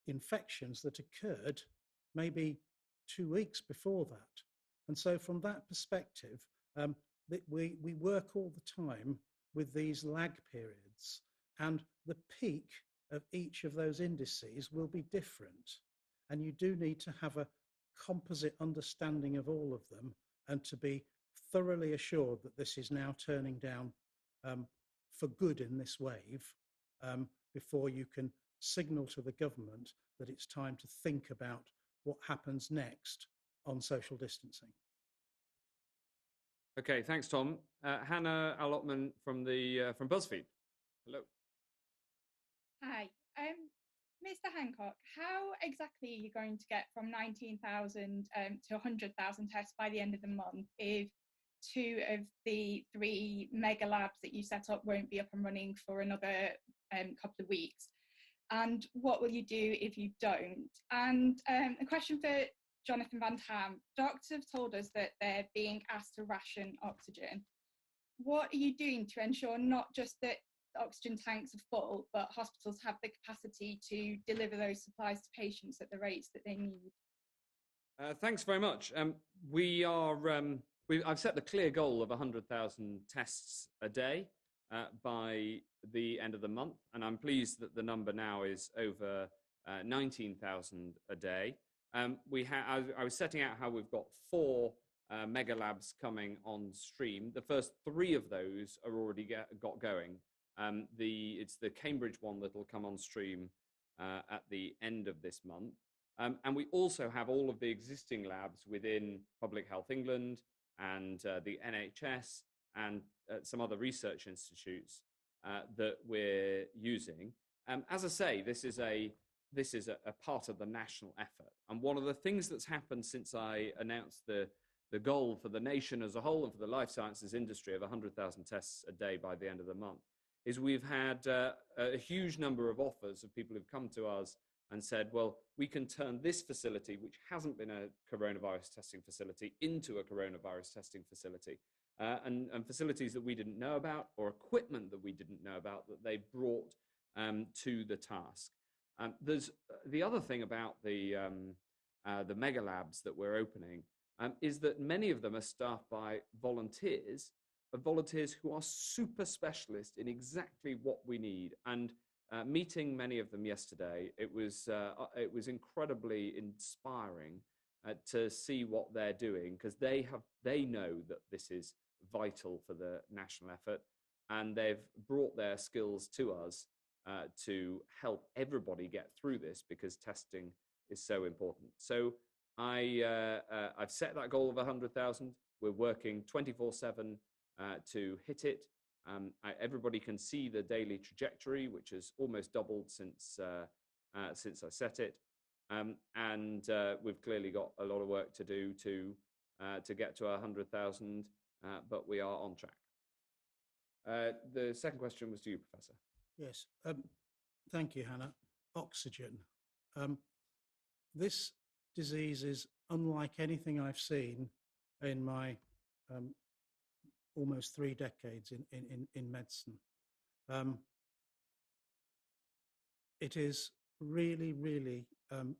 S3: infections that occurred maybe 2 weeks before that. And so from that perspective, we work all the time with these lag periods, and the peak of each of those indices will be different. And you do need to have a composite understanding of all of them, and to be thoroughly assured that this is now turning down for good in this wave, before you can signal to the government that it's time to think about what happens next on social distancing.
S1: Okay, thanks, Tom. Hannah Allotman from BuzzFeed. Hello.
S10: Hi. Mr. Hancock, how exactly are you going to get from 19,000 to 100,000 tests by the end of the month if 2 of the 3 mega labs that you set up won't be up and running for another couple of weeks? And what will you do if you don't? And a question for Jonathan Van Tam. Doctors have told us that they're being asked to ration oxygen. What are you doing to ensure not just that oxygen tanks are full, but hospitals have the capacity to deliver those supplies to patients at the rates that they need?
S1: Thanks very much. I've set the clear goal of 100,000 tests a day by the end of the month, and I'm pleased that the number now is over 19,000 a day. I was setting out how we've got 4 mega labs coming on stream. The first 3 of those are already got going. It's the Cambridge one that will come on stream at the end of this month. And we also have all of the existing labs within Public Health England and the NHS and some other research institutes that we're using. As I say, this is a part of the national effort. And one of the things that's happened since I announced the goal for the nation as a whole and for the life sciences industry of 100,000 tests a day by the end of the month is we've had a huge number of offers of people who've come to us and said, well, we can turn this facility, which hasn't been a coronavirus testing facility, into a coronavirus testing facility. And facilities that we didn't know about, or equipment that we didn't know about, that they brought to the task. There's the other thing about the mega labs that we're opening is that many of them are staffed by volunteers who are super specialists in exactly what we need. And meeting many of them yesterday, it was incredibly inspiring to see what they're doing, because they know that this is vital for the national effort, and they've brought their skills to us to help everybody get through this, because testing so important. So I've set that goal of 100,000. We're working 24/7 to hit it. Everybody can see the daily trajectory, which has almost doubled since I set it. And we've clearly got a lot of work to do to get to 100,000, but we are on track. The second question was to you, Professor.
S3: Yes, thank you, Hannah. Oxygen. This disease is unlike anything I've seen in my almost 3 decades in medicine. It is really, really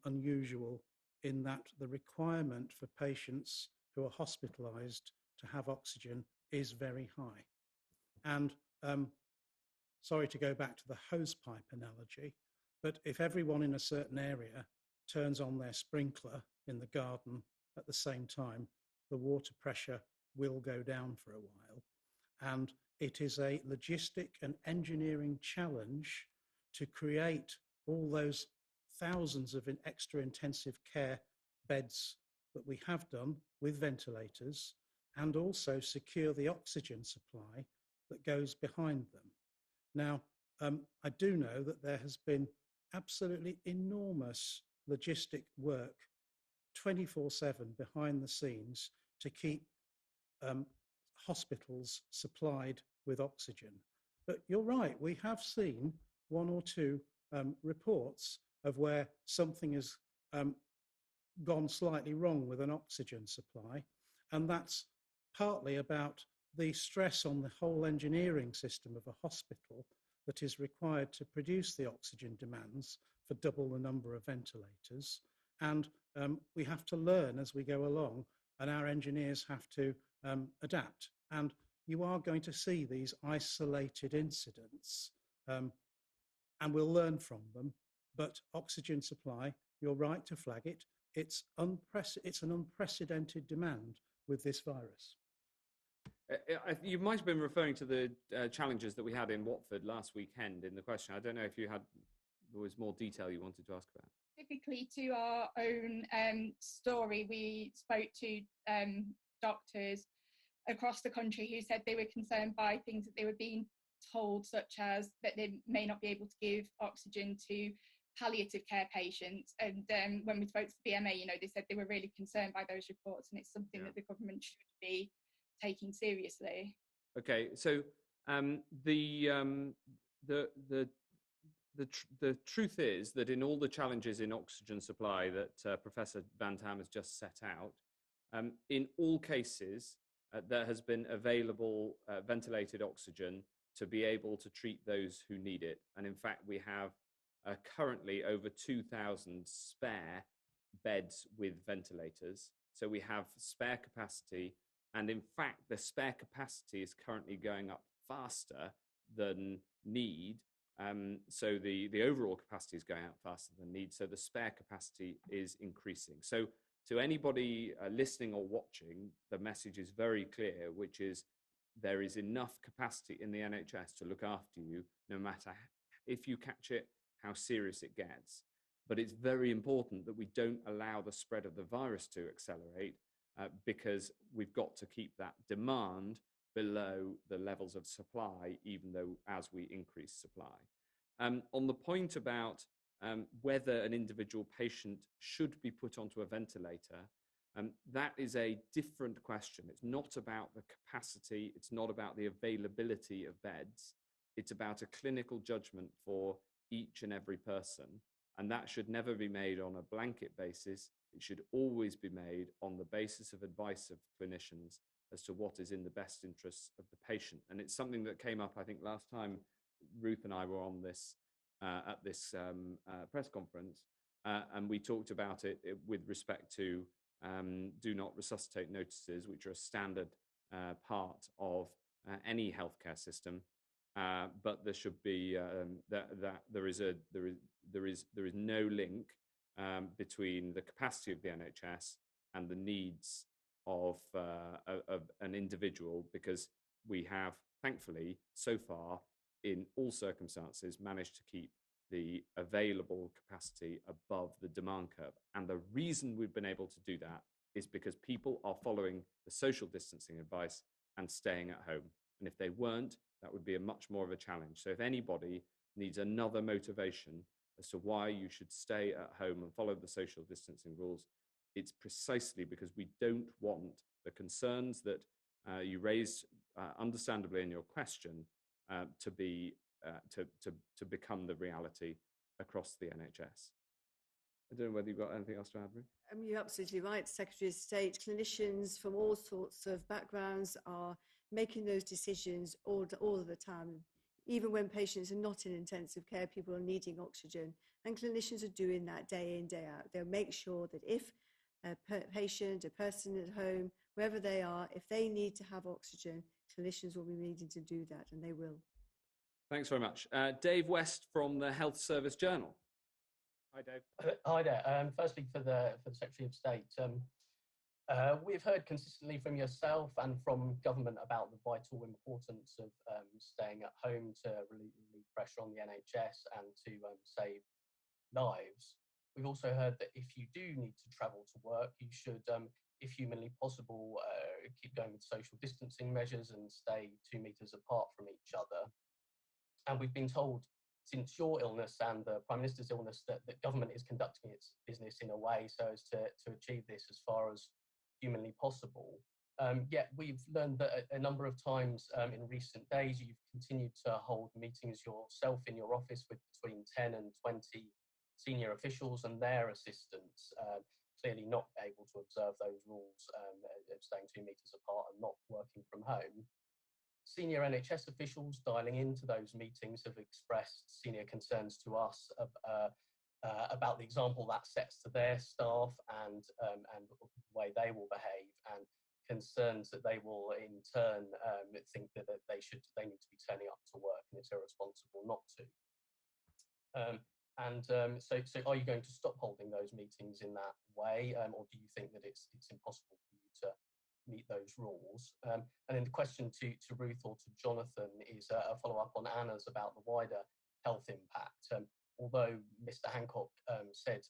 S3: unusual in that the requirement for patients who are hospitalized to have oxygen is very high. And sorry to go back to the hose pipe analogy, but if everyone in a certain area turns on their sprinkler in the garden at the same time, the water pressure will go down for a while. And it is a logistic and engineering challenge to create all those thousands of extra intensive care beds that we have done with ventilators, and also secure the oxygen supply that goes behind them. Now, I do know that there has been absolutely enormous logistic work 24/7 behind the scenes to keep hospitals supplied with oxygen. But you're right, we have seen 1 or 2 reports of where something has gone slightly wrong with an oxygen supply, and that's partly about the stress on the whole engineering system of a hospital that is required to produce the oxygen demands for double the number of ventilators. And we have to learn as we go along, and our engineers have to adapt. And you are going to see these isolated incidents, and we'll learn from them. But oxygen supply, you're right to flag it, it's an unprecedented demand with this virus.
S1: You might have been referring to the challenges that we had in Watford last weekend in the question. I don't know if there was more detail you wanted to ask about.
S10: Specifically to our own story, we spoke to doctors across the country who said they were concerned by things that they were being told, such as that they may not be able to give oxygen to palliative care patients. And when we spoke to the BMA, they said they were really concerned by those reports, and it's something that the government should be taking seriously.
S1: Okay, so the truth is that in all the challenges in oxygen supply that Professor Van Tam has just set out, in all cases there has been available ventilated oxygen to be able to treat those who need it. And in fact, we have currently over 2,000 spare beds with ventilators. So we have spare capacity. And in fact, the spare capacity is currently going up faster than need. So the overall capacity is going up faster than need. So the spare capacity is increasing. So to anybody listening or watching, the message is very clear, which is there is enough capacity in the NHS to look after you, no matter if you catch it, how serious it gets. But it's very important that we don't allow the spread of the virus to accelerate, because we've got to keep that demand below the levels of supply, even though as we increase supply. On the point about whether an individual patient should be put onto a ventilator, that is a different question. It's not about the capacity, it's not about the availability of beds, it's about a clinical judgment for each and every person. And that should never be made on a blanket basis. It should always be made on the basis of advice of clinicians as to what is in the best interests of the patient. And it's something that came up, I think, last time Ruth and I were on this at this press conference, and we talked about it with respect to do not resuscitate notices, which are a standard part of any healthcare system. But there should be there is no link between the capacity of the NHS and the needs of an individual, because we have, thankfully, so far, in all circumstances, managed to keep the available capacity above the demand curve. And the reason we've been able to do that is because people are following the social distancing advice and staying at home. And if they weren't, that would be a much more of a challenge. So if anybody needs another motivation as to why you should stay at home and follow the social distancing rules, it's precisely because we don't want the concerns that you raised understandably in your question to become the reality across the NHS. I don't know whether you've got anything else to add, Ruth?
S2: You're absolutely right, Secretary of State. Clinicians from all sorts of backgrounds are making those decisions all of the time. Even when patients are not in intensive care, people are needing oxygen, and clinicians are doing that day in, day out. They'll make sure that if a patient, a person at home, wherever they are, if they need to have oxygen, clinicians will be needing to do that, and they will.
S1: Thanks very much. Dave West from the Health Service Journal. Hi, Dave.
S11: Hi there. Firstly, for the Secretary of State, we've heard consistently from yourself and from government about the vital importance of staying at home to relieve pressure on the NHS and to save lives. We've also heard that if you do need to travel to work, you should, if humanly possible, keep going with social distancing measures and stay 2 meters apart from each other. And we've been told since your illness and the Prime Minister's illness that government is conducting its business in a way so as to achieve this as far as humanly possible. Yet we've learned that a number of times in recent days, you've continued to hold meetings yourself in your office with between 10 and 20 senior officials and their assistants, clearly not able to observe those rules of staying 2 meters apart and not working from home. Senior NHS officials dialing into those meetings have expressed senior concerns to us about the example that sets to their staff and the way they will behave, and concerns that they will in turn think that they need to be turning up to work and it's irresponsible not to. So are you going to stop holding those meetings in that way, or do you think that it's impossible for you to meet those rules? And then the question to Ruth or to Jonathan is a follow-up on Anna's about the wider health impact. Although Mr. Hancock said,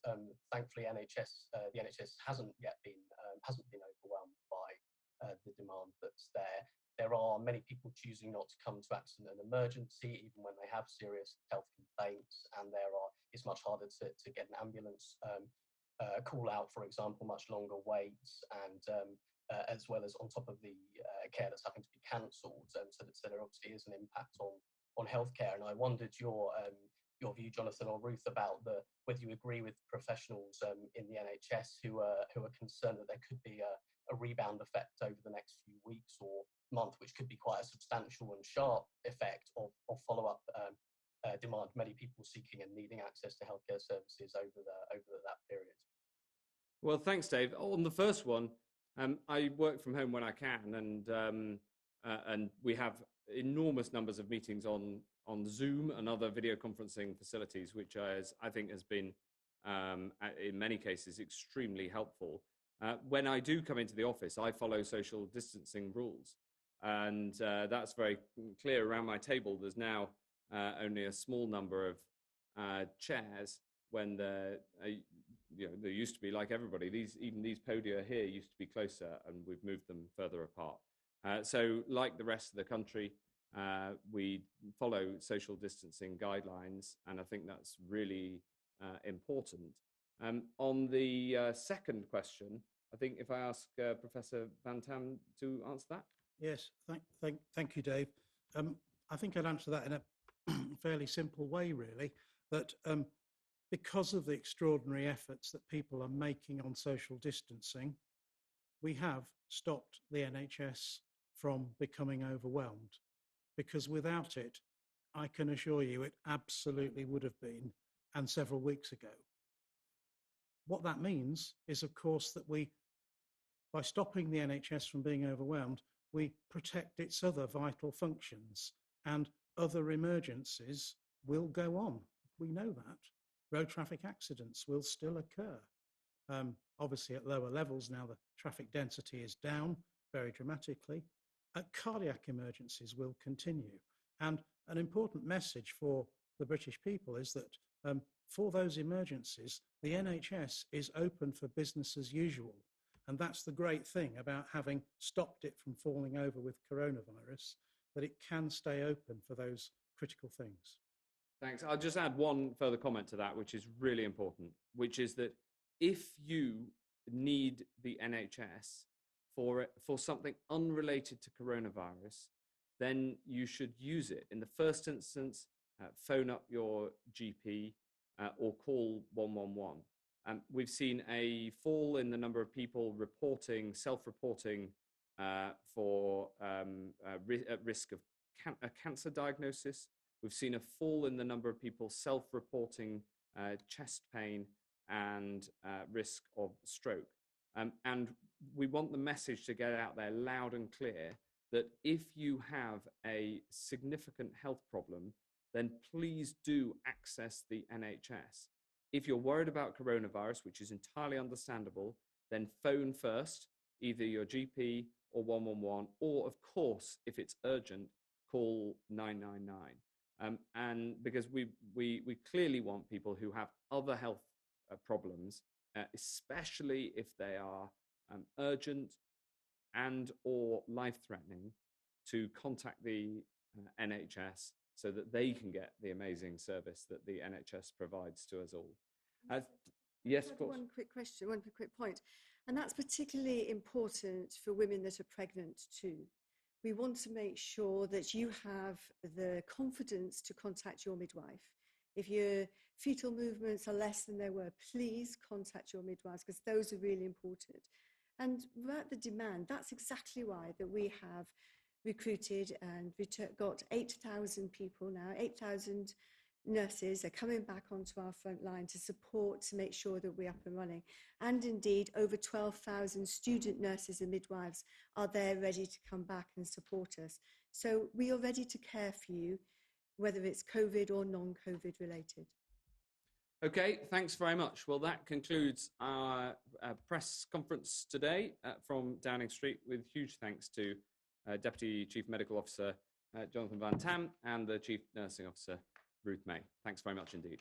S11: thankfully, the NHS hasn't been overwhelmed by the demand that's there. There are many people choosing not to come to accident and emergency, even when they have serious health complaints, and it's much harder to get an ambulance call out, for example, much longer waits, and as well as on top of the care that's having to be cancelled. So there obviously is an impact on healthcare. And I wondered your view, Jonathan or Ruth, about whether you agree with professionals in the NHS who are concerned that there could be a rebound effect over the next few weeks or month, which could be quite a substantial and sharp effect of follow-up demand, many people seeking and needing access to healthcare services over that period.
S1: Well, thanks, Dave. On the first one, I work from home when I can, and we have enormous numbers of meetings on Zoom and other video conferencing facilities, which I think has been, in many cases, extremely helpful. When I do come into the office, I follow social distancing rules, and that's very clear around my table. There's now only a small number of chairs when there used to be, like everybody, even these podia here used to be closer, and we've moved them further apart. So like the rest of the country, we follow social distancing guidelines, and I think that's really important. On the second question, I think if I ask Professor Van Tam to answer that.
S3: Yes, thank you, Dave. I think I'd answer that in a fairly simple way, really, that because of the extraordinary efforts that people are making on social distancing, we have stopped the NHS from becoming overwhelmed. Because without it, I can assure you it absolutely would have been, and several weeks ago. What that means is, of course, that by stopping the NHS from being overwhelmed, we protect its other vital functions, and other emergencies will go on. We know that. Road traffic accidents will still occur. Obviously at lower levels now, the traffic density is down very dramatically. Cardiac emergencies will continue. And an important message for the British people is that for those emergencies, the NHS is open for business as usual. And that's the great thing about having stopped it from falling over with coronavirus, that it can stay open for those critical things.
S1: Thanks. I'll just add one further comment to that, which is really important, which is that if you need the NHS for something unrelated to coronavirus, then you should use it. In the first instance, phone up your GP or call 111. We've seen a fall in the number of people self-reporting for at risk of a cancer diagnosis. We've seen a fall in the number of people self-reporting chest pain and risk of stroke. And we want the message to get out there loud and clear that if you have a significant health problem, then please do access the NHS. If you're worried about coronavirus, which is entirely understandable, then phone first, either your GP or 111, or of course, if it's urgent, call 999. And because we clearly want people who have other health problems, especially if they are urgent and or life-threatening, to contact the NHS so that they can get the amazing service that the NHS provides to us all. Yes, of course.
S2: One quick question, one quick point. And that's particularly important for women that are pregnant too. We want to make sure that you have the confidence to contact your midwife. If your fetal movements are less than they were, please contact your midwives, because those are really important. And about the demand, that's exactly why that we have recruited and got 8,000 people now, 8,000 nurses are coming back onto our front line to support, to make sure that we're up and running. And indeed, over 12,000 student nurses and midwives are there ready to come back and support us. So we are ready to care for you, whether it's COVID or non-COVID related.
S1: Okay, thanks very much. Well, that concludes our press conference today from Downing Street, with huge thanks to Deputy Chief Medical Officer Jonathan Van Tam and the Chief Nursing Officer Ruth May. Thanks very much indeed.